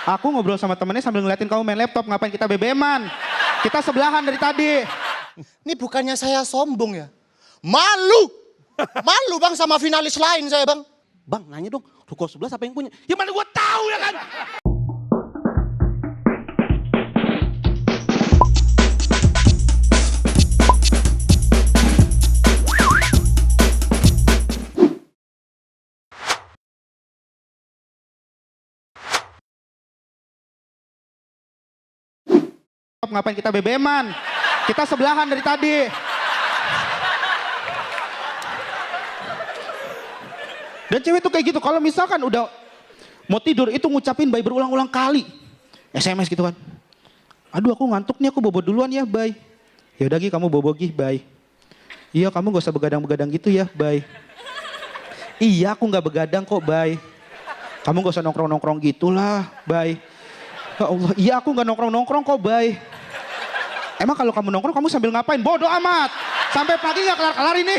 Aku ngobrol sama temennya sambil ngeliatin kamu main laptop, ngapain kita BBM-an? Kita sebelahan dari tadi. Ini bukannya saya sombong ya. Malu. Malu bang sama finalis lain saya bang. Bang, nanya dong, ruko sebelah siapa yang punya? Ya mana gua tahu ya kan? Ngapain kita BBM-an? Kita sebelahan dari tadi. Dan cewek tuh kayak gitu, kalau misalkan udah mau tidur itu ngucapin bye berulang-ulang kali. SMS gitu kan. Aduh aku ngantuk nih, aku bobo duluan ya, bye. Yaudah Gi, kamu bobo Gi, bye. Iya kamu gak usah begadang-begadang gitu ya, bye. Iya aku gak begadang kok, bye. Kamu gak usah nongkrong-nongkrong gitulah, bye. Ya Allah, iya aku gak nongkrong-nongkrong kok, bye. Emang kalau kamu nongkrong kamu sambil ngapain? Bodoh amat. Sampai pagi gak kelar-kelar ini.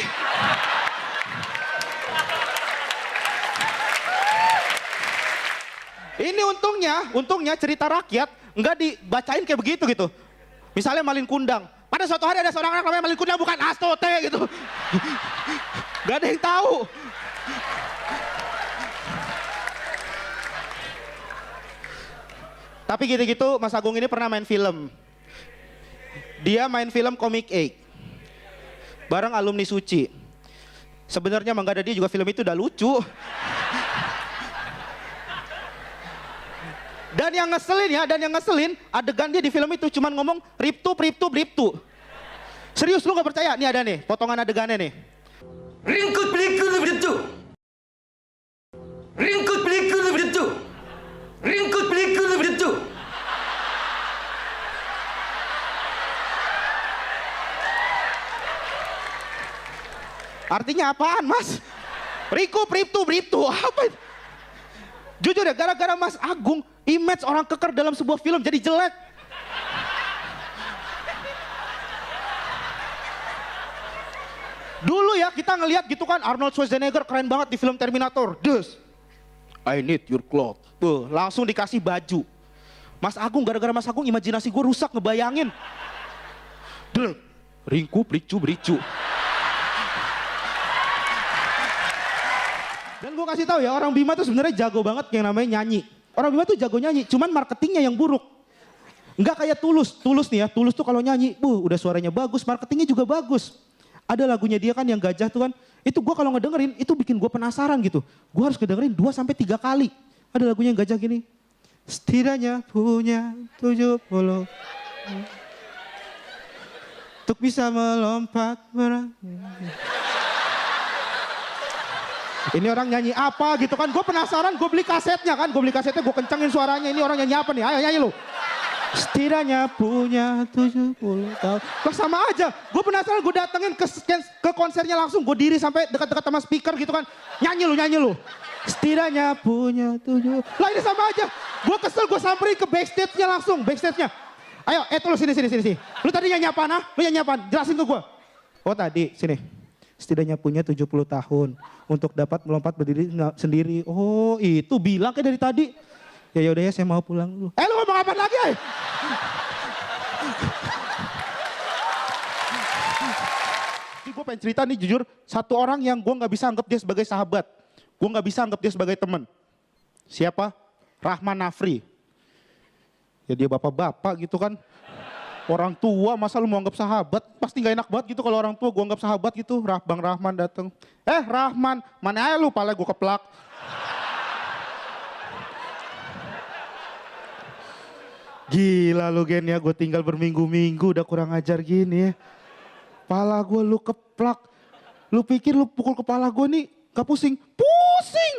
Ini untungnya cerita rakyat nggak dibacain kayak begitu gitu. Misalnya Malin Kundang. Pada suatu hari ada seorang anak namanya Malin Kundang, bukan Astote gitu. Gak ada yang tahu. Tapi gitu-gitu Mas Agung ini pernah main film. Dia main film Comic 8. Bareng alumni Suci. Sebenarnya Mangga Dadi juga film itu udah lucu. Dan yang ngeselin adegan dia di film itu cuman ngomong riptu. Serius lu gak percaya? Nih ada nih potongan adegannya nih. Ringkut pelikut begitu. Ringkut pelikut begitu. Ringkut pelikut begitu. Artinya apaan Mas? Riptu. Apa itu? Jujur ya, gara-gara Mas Agung, image orang keker dalam sebuah film jadi jelek. Dulu ya kita ngelihat gitu kan, Arnold Schwarzenegger keren banget di film Terminator. Dus, I need your clothes. Tuh, langsung dikasih baju. Mas Agung, gara-gara Mas Agung imajinasi gue rusak ngebayangin. Duh, ringku bricu. Dan gue kasih tahu ya, orang Bima tuh sebenarnya jago banget yang namanya nyanyi. Orang Bima tuh jago nyanyi, cuman marketingnya yang buruk. Enggak kayak Tulus nih ya, Tulus tuh kalau nyanyi, udah suaranya bagus, marketingnya juga bagus. Ada lagunya dia kan yang gajah tuh kan, itu gue kalau ngedengerin itu bikin gue penasaran gitu. Gue harus ngedengerin 2 sampai 3 kali. Ada lagunya yang gajah gini. Setidaknya punya 70 untuk bisa melompat Ini orang nyanyi apa gitu kan, gue penasaran, gue beli kasetnya, gue kencengin suaranya, ini orang nyanyi apa nih, ayo nyanyi lu. Setidaknya punya 70 tahun. Lah sama aja, gue penasaran, gue datengin ke konsernya langsung, gue diri sampai dekat-dekat sama speaker gitu kan, nyanyi lu. Setidaknya punya 70. Lah ini sama aja, gue kesel, gue samperin ke backstage-nya langsung, Ayo, lu sini. Lu tadi nyanyi apa nah? Lu nyanyi apa? Jelasin ke gue. Oh tadi, sini. Setidaknya punya 70 tahun untuk dapat melompat berdiri sendiri. Oh itu bilang kayak dari tadi. Ya udah ya saya mau pulang dulu. Lu ngomong apa lagi? Ini gue pengen cerita nih jujur. Satu orang yang gue gak bisa anggap dia sebagai sahabat. Gue gak bisa anggap dia sebagai teman. Siapa? Rahman Nafri. Ya dia bapak-bapak gitu kan. Orang tua masa lu mau anggap sahabat? Pasti gak enak banget gitu kalau orang tua gue anggap sahabat gitu. Bang Rahman dateng. Rahman, mana aja lu, pala gue keplak. Gila lu Gen ya, gue tinggal berminggu-minggu udah kurang ajar gini ya. Pala gue lu keplak. Lu pikir lu pukul kepala gue nih gak pusing? Pusing!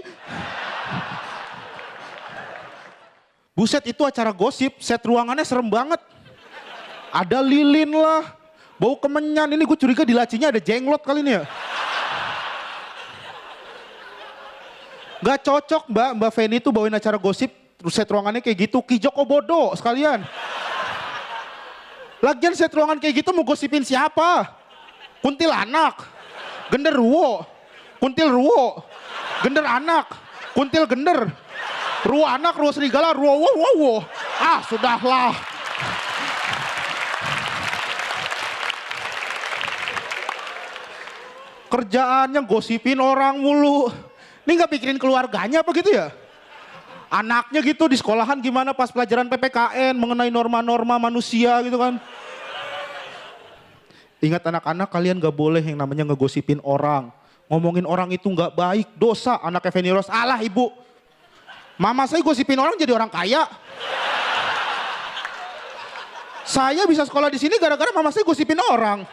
Buset itu acara gosip, set ruangannya serem banget. Ada lilin lah, bau kemenyan. Ini gue curiga di lacinya ada jenglot kali ini ya. Gak cocok Mbak Feni tuh bawain acara gosip, terus set ruangannya kayak gitu. Ki Joko Bodo sekalian. Lagian set ruangan kayak gitu mau gosipin siapa? Kuntilanak, genderuwo, kuntil ruwo, gender anak, kuntil gender. Ruah anak, ruah serigala, ruah wow. Ah, sudahlah. Kerjaannya gosipin orang mulu. Ini nggak pikirin keluarganya apa gitu ya? Anaknya gitu di sekolahan gimana pas pelajaran PPKN mengenai norma-norma manusia gitu kan. Ingat anak-anak, kalian gak boleh yang namanya ngegosipin orang. Ngomongin orang itu gak baik, dosa. Anaknya Feni Rose, alah ibu. Mama saya gosipin orang jadi orang kaya. Saya bisa sekolah di sini gara-gara mama saya gosipin orang.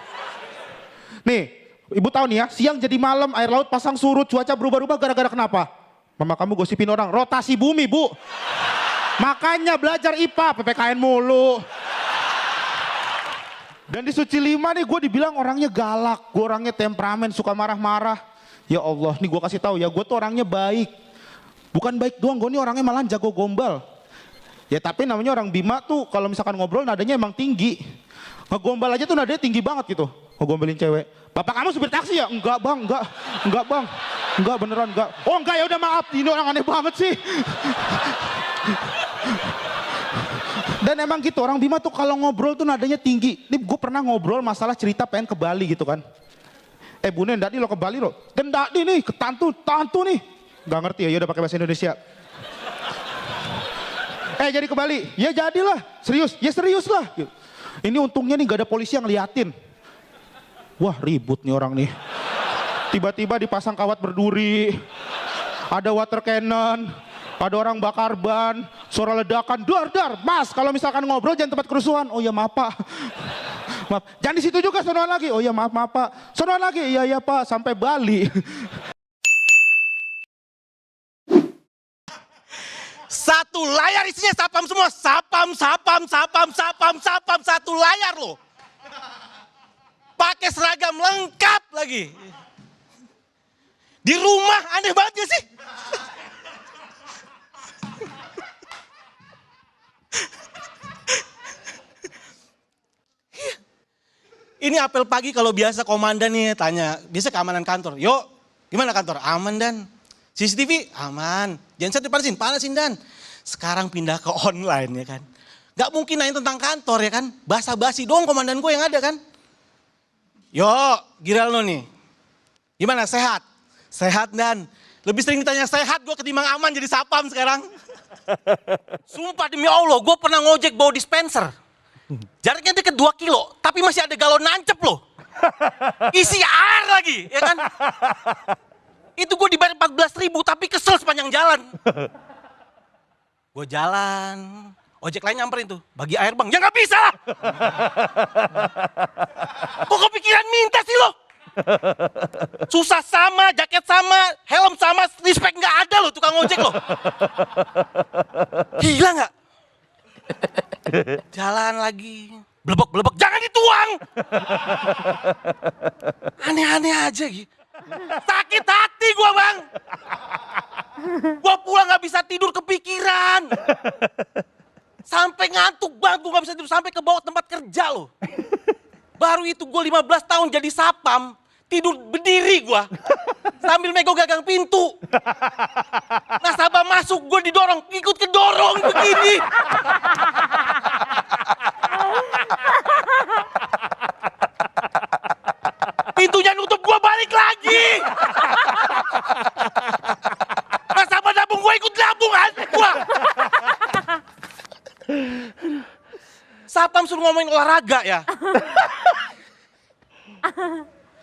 Nih, ibu tahu nih ya, siang jadi malam, air laut pasang surut, cuaca berubah-ubah gara-gara kenapa? Mama kamu gosipin orang, rotasi bumi bu. Makanya belajar IPA, PPKN mulu. Dan di Suci 5 nih gue dibilang orangnya galak, gue orangnya temperamen, suka marah-marah. Ya Allah, nih gue kasih tahu ya, gue tuh orangnya baik. Bukan baik doang, gue nih orangnya malah jago gombal. Ya tapi namanya orang Bima tuh kalau misalkan ngobrol nadanya emang tinggi. Ngegombal aja tuh nadanya tinggi banget gitu. Ngegombalin cewek. Bapak kamu supir taksi ya? Enggak bang, enggak bang. Enggak beneran enggak. Oh enggak ya udah maaf, ini orang aneh banget sih. Dan emang gitu, orang Bima tuh kalau ngobrol tuh nadanya tinggi. Ini gue pernah ngobrol masalah cerita pengen ke Bali gitu kan. Bune, Ndadi lo ke Bali lo. Dan Ndadi nih, ke tantu nih. Gak ngerti ya udah pakai bahasa Indonesia. Jadi ke Bali? Ya jadilah, serius? Ya serius lah. Ini untungnya nih gak ada polisi yang liatin. Wah ribut nih orang nih. Tiba-tiba dipasang kawat berduri. Ada water cannon. Ada orang bakar ban, suara ledakan, dar, mas kalau misalkan ngobrol jangan tempat kerusuhan. Oh ya maaf pak, maaf. Jangan di situ juga, sonoan lagi. Oh ya maaf pak, sonoan lagi. Iya pak, sampai Bali. Satu layar isinya sapam semua, sapam, satu layar loh. Pakai seragam lengkap lagi. Di rumah aneh banget gak sih? Ini apel pagi kalau biasa komandan nih tanya, biasa keamanan kantor. Yuk, gimana kantor? Aman dan. CCTV? Aman. Genset panasin dan. Sekarang pindah ke online ya kan. Gak mungkin nanya tentang kantor ya kan. Basa-basi dong komandan gue yang ada kan. Yuk, Giralno nih. Gimana sehat? Sehat dan. Lebih sering ditanya sehat gue ketimbang aman jadi sapam sekarang. Sumpah demi Allah, gue pernah ngojek bawa dispenser. Jaraknya deket 2 kilo, tapi masih ada galon nancep loh. Isi air lagi, ya kan? Itu gue dibayar 14.000, tapi kesel sepanjang jalan. Gue jalan, ojek lain nyamperin tuh, bagi air bang. Ya nggak bisa lah. Kok kepikiran minta sih lo? Susah sama, jaket sama, helm sama, respect nggak ada loh tukang ojek loh. Gila nggak? Jalan lagi, blebek, jangan dituang. Aneh-aneh aja gitu. Sakit hati gua bang. Gua pulang nggak bisa tidur kepikiran. Sampai ngantuk banget gua nggak bisa tidur, sampai ke bawah tempat kerja loh. Baru itu gua 15 tahun jadi sapam. Tidur berdiri gua sambil megang gagang pintu. Nasabah masuk gua didorong, ikut kedorong begini. Pintunya nutup gua balik lagi. Nasabah nabung gua ikut nabung gua. Sapam suruh ngomongin olahraga ya.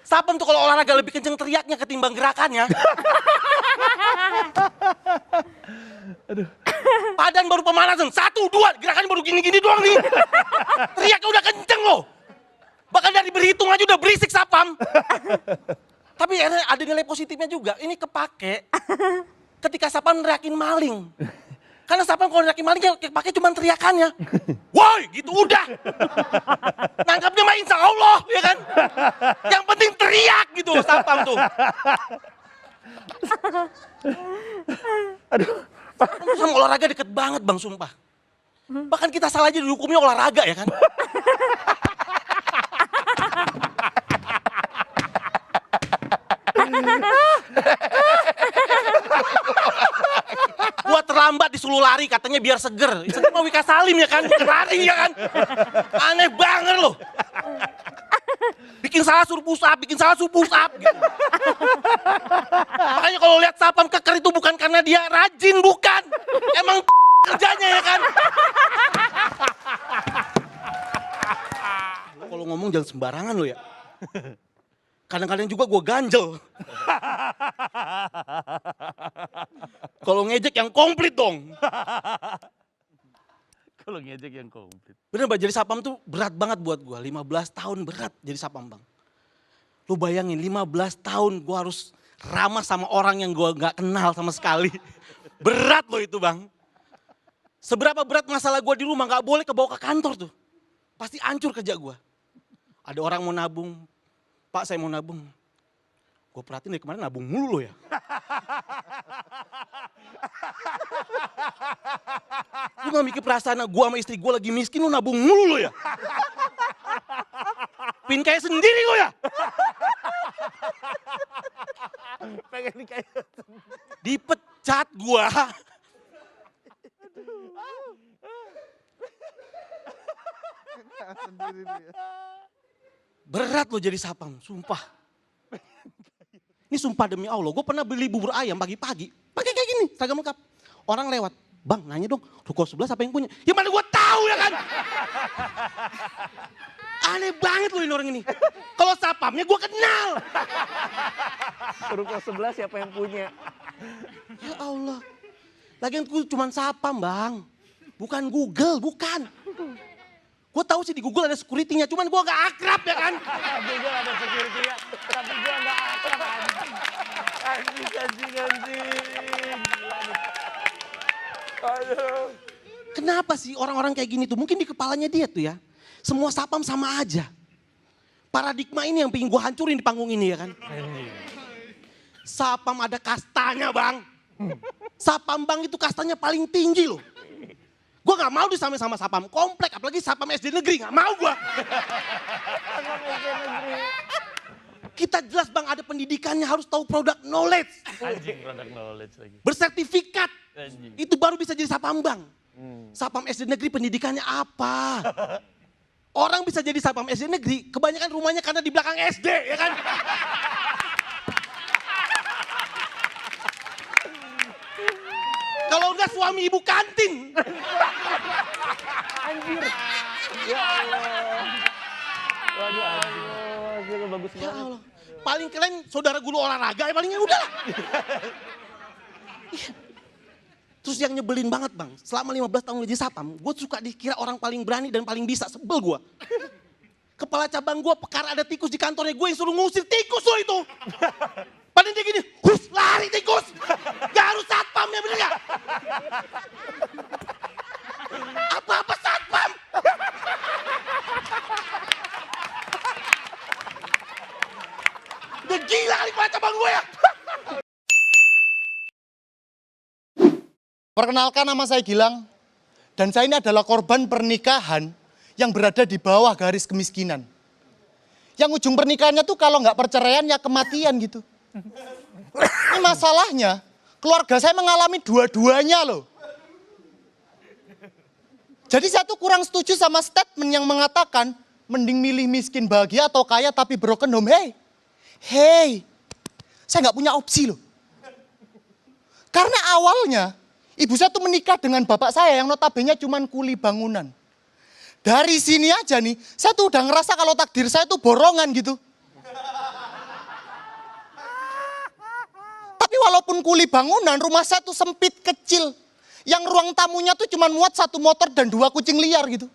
Sapam tuh kalau olahraga lebih kenceng teriaknya ketimbang gerakannya. Badan baru pemanasan, 1, 2, gerakannya baru gini-gini doang nih. Teriaknya udah kenceng loh. Bahkan dari berhitung aja udah berisik sapam. Tapi ada nilai positifnya juga, ini kepake ketika sapam neriakin maling. Karena sapam kalau neriakin maling kepake cuma teriakannya. Woi gitu udah. Nangkapnya mah insya Allah ya kan. Yang penting teriak gitu sapam tuh. Aduh. Sama olahraga deket banget bang sumpah. Bahkan kita salah aja dihukumnya olahraga ya kan. Gua lambat disuruh lari katanya biar seger. Seger mau Wika Salim ya kan, lari ya kan. Aneh banget loh. Bikin salah suruh push up, bikin salah suruh push up gitu. Makanya kalau lihat sapam keker itu bukan karena dia rajin, bukan. Emang kerjanya ya kan. Kalau ngomong jangan sembarangan lo ya. Kadang-kadang juga gue ganjel. Kalau ngejek yang komplit dong. Kalau ngejek yang komplit. Bener Bang, jadi sapam tuh berat banget buat gue. 15 tahun berat jadi sapam Bang. Lu bayangin 15 tahun gue harus ramah sama orang yang gue gak kenal sama sekali. Berat loh itu Bang. Seberapa berat masalah gue di rumah gak boleh kebawa ke kantor tuh. Pasti hancur kerja gue. Ada orang mau nabung. Pak saya mau nabung. Gue perhatiin dari kemarin nabung mulu loh ya. Lu gak mikir perasaan gue sama istri gue lagi miskin, lu nabung mulu lo ya. Pin kayak sendiri lo ya. Pengen kayak Dipecat gue. Berat lo jadi sapam, sumpah. Ini sumpah demi Allah, gue pernah beli bubur ayam pagi-pagi. Pakai kayak gini, seragam lengkap. Orang lewat, bang nanya dong, ruko sebelah siapa yang punya? Ya mana gue tahu ya kan. Aneh banget lo ini orang ini. Kalau sapamnya gue kenal. ruko sebelah siapa yang punya? Ya Allah. Lagian gue cuma sapam bang. Bukan Google, bukan. Gue tahu sih di Google ada security-nya, cuman gue gak akrab ya kan. Google ada security-nya, tapi gue gak akrab. Anjing. Aduh. Kenapa sih orang-orang kayak gini tuh? Mungkin di kepalanya dia tuh ya. Semua sapam sama aja. Paradigma ini yang pengen gue hancurin di panggung ini ya kan. Sapam ada kastanya bang. Sapam bang itu kastanya paling tinggi loh. Gue gak mau disamain sama sapam komplek, apalagi sapam SD negeri, gak mau gue. Kita jelas bang ada pendidikannya, harus tahu produk knowledge. Anjing, produk knowledge lagi. Bersertifikat, Anjing. itu baru bisa jadi sapam bang. Sapam SD negeri pendidikannya apa? Orang bisa jadi sapam SD negeri, kebanyakan rumahnya karena di belakang SD ya kan. Kalau enggak suami ibu kantin. Anjir. Ya Allah. Waduh anjir, bagus Ya banget. Allah. Paling keren saudara guru olahraga ya palingnya udah lah. Iya. Terus yang nyebelin banget bang, selama 15 tahun jadi sapam, gue suka dikira orang paling berani dan paling bisa, sebel gue. Kepala cabang gue pekar ada tikus di kantornya, gue yang suruh ngusir tikus lo itu. Padahal dia gini, hus lari tikus. Gak harus satpamnya bener gak? Apa-apa satpam. Udah gila kali kepala cabang gue ya. Perkenalkan, nama saya Gilang, dan saya ini adalah korban pernikahan yang berada di bawah garis kemiskinan. Yang ujung pernikahannya tuh kalau nggak perceraian ya kematian gitu. Ini masalahnya, keluarga saya mengalami dua-duanya loh. Jadi saya tuh kurang setuju sama statement yang mengatakan, mending milih miskin bahagia atau kaya tapi broken home. Hey, saya nggak punya opsi loh. Karena awalnya, ibu saya tuh menikah dengan bapak saya yang notabene cuman kuli bangunan. Dari sini aja nih, saya tuh udah ngerasa kalau takdir saya tuh borongan gitu. Tapi walaupun kuli bangunan, rumah saya tuh sempit kecil. Yang ruang tamunya tuh cuman muat 1 motor dan 2 kucing liar gitu.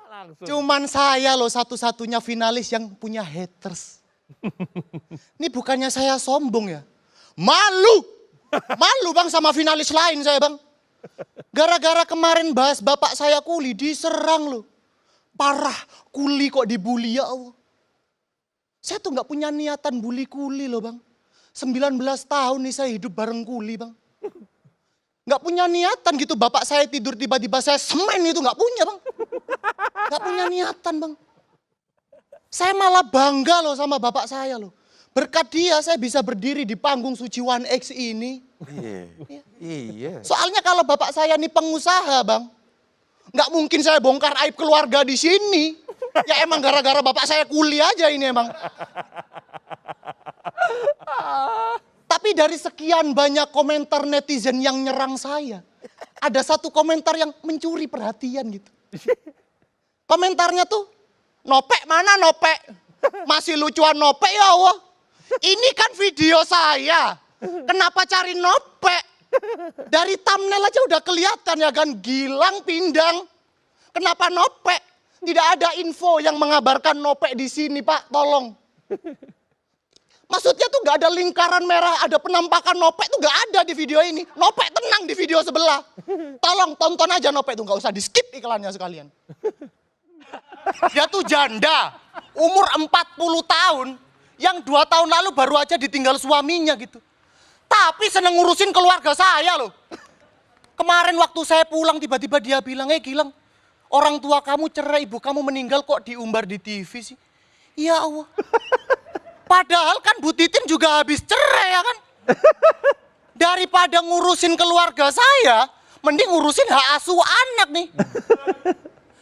Langsung. Cuman saya loh satu-satunya finalis yang punya haters. Ini bukannya saya sombong ya. Malu bang sama finalis lain saya bang. Gara-gara kemarin bahas bapak saya kuli diserang loh. Parah, kuli kok dibully ya Allah. Saya tuh gak punya niatan bully kuli loh bang. 19 tahun nih saya hidup bareng kuli bang. Gak punya niatan gitu bapak saya tidur tiba-tiba saya semen itu gak punya bang. Gak punya niatan bang. Saya malah bangga loh sama bapak saya loh. Berkat dia saya bisa berdiri di panggung Suci One X ini. Iya. Soalnya kalau bapak saya nih pengusaha, Bang. Nggak mungkin saya bongkar aib keluarga di sini. Ya emang gara-gara bapak saya kuli aja ini emang. Tapi dari sekian banyak komentar netizen yang nyerang saya, ada satu komentar yang mencuri perhatian gitu. Komentarnya tuh, Nopek mana Nopek? Masih lucuan Nopek ya Allah. Ini kan video saya. Kenapa cari Nopek? Dari thumbnail aja udah kelihatan ya kan, Gilang Pindang. Kenapa Nopek? Tidak ada info yang mengabarkan Nopek di sini, Pak. Tolong. Maksudnya tuh nggak ada lingkaran merah, ada penampakan Nopek tuh nggak ada di video ini. Nopek tenang di video sebelah. Tolong tonton aja Nopek tuh, nggak usah di skip iklannya sekalian. Dia tuh janda, umur 40 tahun, yang 2 tahun lalu baru aja ditinggal suaminya gitu. Tapi seneng ngurusin keluarga saya loh. Kemarin waktu saya pulang tiba-tiba dia bilang, Gilang, orang tua kamu cerai, ibu kamu meninggal kok diumbar di TV sih? Ya Allah. Padahal kan Bu Titin juga habis cerai ya kan. Daripada ngurusin keluarga saya, mending ngurusin hak asuh anak nih.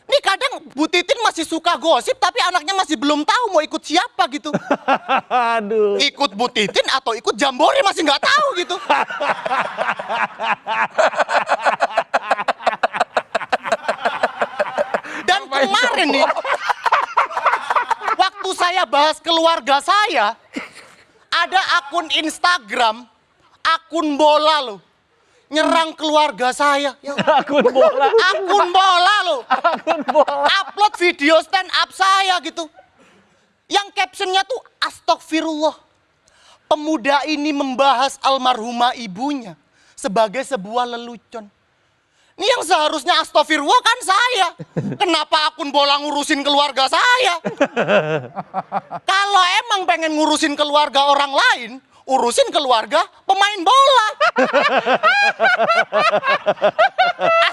Nih kadang Bu Titin masih suka gosip tapi anaknya masih belum tahu mau ikut siapa gitu. Aduh. Ikut Bu Titin atau ikut Jambore masih nggak tahu gitu. Dan kemarin nih, waktu saya bahas keluarga saya, ada akun Instagram, akun bola loh, nyerang keluarga saya. Ya, Akun bola. akun bola loh, Akun bola. upload video stand up saya gitu. Yang captionnya tuh astagfirullah. Pemuda ini membahas almarhumah ibunya sebagai sebuah lelucon. Ini yang seharusnya astagfirullah kan saya. Kenapa akun bola ngurusin keluarga saya? Kalau emang pengen ngurusin keluarga orang lain, urusin keluarga pemain bola.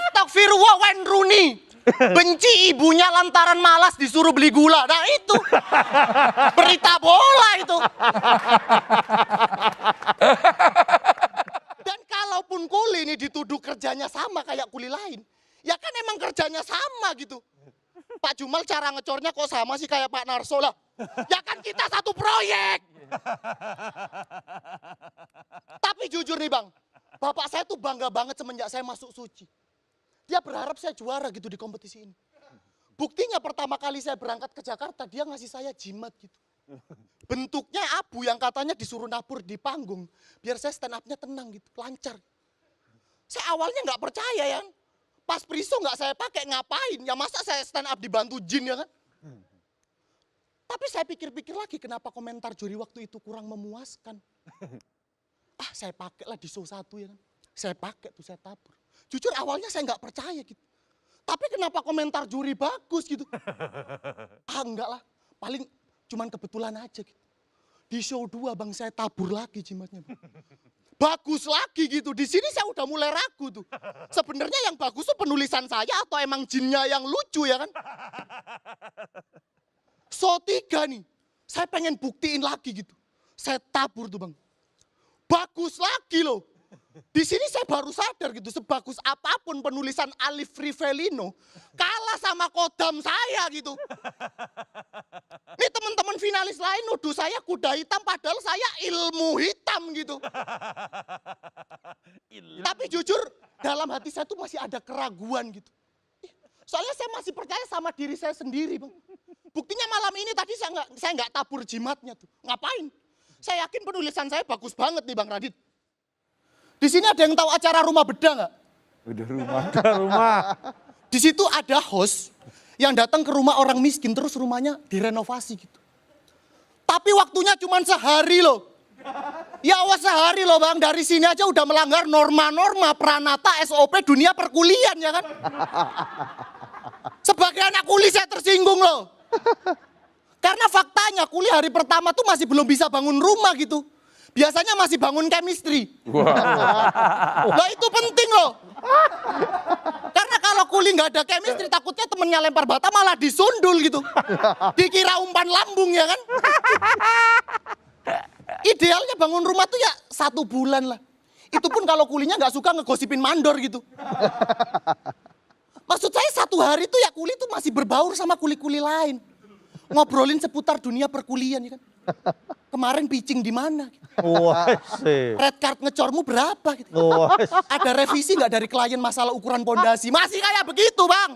Astagfirullah, Wayne Rooney benci ibunya lantaran malas disuruh beli gula. Nah itu berita bola itu. Dan kalaupun Kuli ini dituduh kerjanya sama kayak Kuli lain, ya kan emang kerjanya sama gitu. Pak Jumal cara ngecornya kok sama sih kayak Pak Narso lah. Ya kan kita satu proyek. Tapi jujur nih Bang, bapak saya tuh bangga banget semenjak saya masuk Suci. Dia berharap saya juara gitu di kompetisi ini. Buktinya pertama kali saya berangkat ke Jakarta, dia ngasih saya jimat gitu. Bentuknya abu yang katanya disuruh nabur di panggung. Biar saya stand up-nya tenang gitu, lancar. Saya awalnya nggak percaya ya. Pas Priso nggak saya pakai, ngapain? Ya masa saya stand up dibantu jin ya kan? Tapi saya pikir-pikir lagi kenapa komentar juri waktu itu kurang memuaskan. Saya pakai lah di show 1 ya kan. Saya pakai tuh, saya tabur. Jujur awalnya saya nggak percaya gitu. Tapi kenapa komentar juri bagus gitu? Enggak lah, paling cuman kebetulan aja gitu. Di show 2 Bang saya tabur lagi jimatnya. Bang. Bagus lagi gitu. Di sini saya udah mulai ragu tuh. Sebenarnya yang bagus tuh penulisan saya atau emang jinnya yang lucu ya kan? Show 3 nih, saya pengen buktiin lagi gitu. Saya tabur tuh Bang. Bagus lagi loh. Di sini saya baru sadar gitu, sebagus apapun penulisan Alif Rivelino, kalah sama kodam saya gitu. Ini teman-teman finalis lain nuduh saya kuda hitam, padahal saya ilmu hitam gitu. Tapi jujur, dalam hati saya tuh masih ada keraguan gitu. Soalnya saya masih percaya sama diri saya sendiri Bang. Buktinya malam ini tadi saya nggak tabur jimatnya tuh. Ngapain? Saya yakin penulisan saya bagus banget nih Bang Radit. Di sini ada yang tahu acara Rumah Beda nggak? Udah rumah. Di situ ada host yang datang ke rumah orang miskin terus rumahnya direnovasi gitu. Tapi waktunya cuma sehari loh. Ya awas sehari loh Bang, dari sini aja udah melanggar norma-norma Pranata SOP dunia perkuliahan ya kan. Sebagai anak kuli saya tersinggung loh. Karena faktanya kuli hari pertama tuh masih belum bisa bangun rumah gitu. Biasanya masih bangun chemistry. Wow. Lah itu penting loh. Karena kalau kuli nggak ada chemistry takutnya temennya lempar bata malah disundul gitu. Dikira umpan lambung ya kan. Idealnya bangun rumah tuh ya 1 bulan lah. Itu pun kalau kulinya nggak suka ngegosipin mandor gitu. Maksud saya satu hari tuh ya kuli tuh masih berbaur sama kuli-kuli lain. Ngobrolin seputar dunia perkulian ya kan. Kemarin pitching di mana? Wah sih. Red card ngecormu berapa? Gitu. Wah. Ada revisi nggak dari klien masalah ukuran pondasi? Masih kayak begitu bang.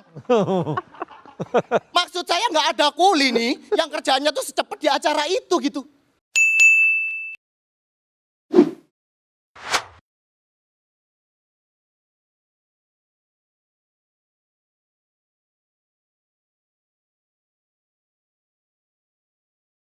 Maksud saya nggak ada kuli nih yang kerjanya tuh secepat di acara itu gitu.